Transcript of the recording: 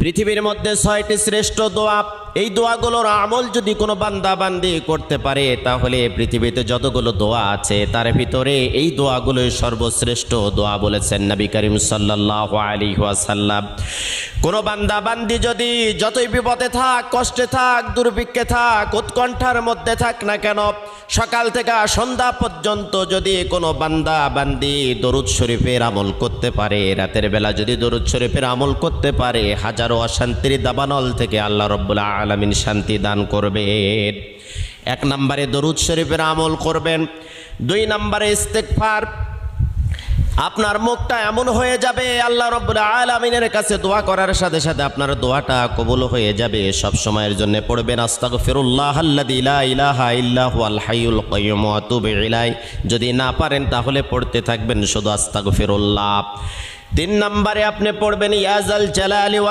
পৃথিবীর মধ্যে 6টি শ্রেষ্ঠ দোয়া, এই দোয়াগুলোর আমল যদি কোনো বান্দা বান্দি করতে পারে তাহলে পৃথিবীতে যতগুলো দোয়া আছে তার ভিতরে এই দোয়াগুলোই সর্বশ্রেষ্ঠ দোয়া বলেছেন নবী করিম সাল্লাল্লাহু আলাইহি ওয়াসাল্লাম। কোনো বান্দা বান্দি যদি যতই বিপদে থাক, কষ্টে থাক, দুর্ভিক্ষে থাক, উৎকণ্ঠার মধ্যে থাক না কেন, সকাল থেকে সন্ধ্যা পর্যন্ত যদি কোনো বান্দা বান্দি দরুদ শরীফের আমল করতে পারে, রাতের বেলা যদি দরুদ শরীফের আমল করতে পারে, হাজারো অশান্তির দাবানল থেকে আল্লাহ রাব্বুল আলামিন শান্তি দান করবেন। 1 নম্বরে দরুদ শরীফের আমল করবেন। 2 নম্বরে ইস্তেগফার। আপনার মুখটা এমন হয়ে যাবে আল্লাহ রাব্বুল আলামিনের কাছে দোয়া করার সাথে সাথে আপনার দোয়াটা কবুল হয়ে যাবে। সব সময়ের জন্য পড়বেন আস্তাগফিরুল্লাহাল্লাযী লা ইলাহা ইল্লা হুয়াল হাইয়ুল কাইয়্যুম ওয়া আতুবু ইলাইহি। যদি না পারেন তাহলে পড়তে থাকবেন শুধু আস্তাগফিরুল্লাহ। 3 নম্বরে আপনি পড়বেন ইয়া যাল জালালি ওয়াল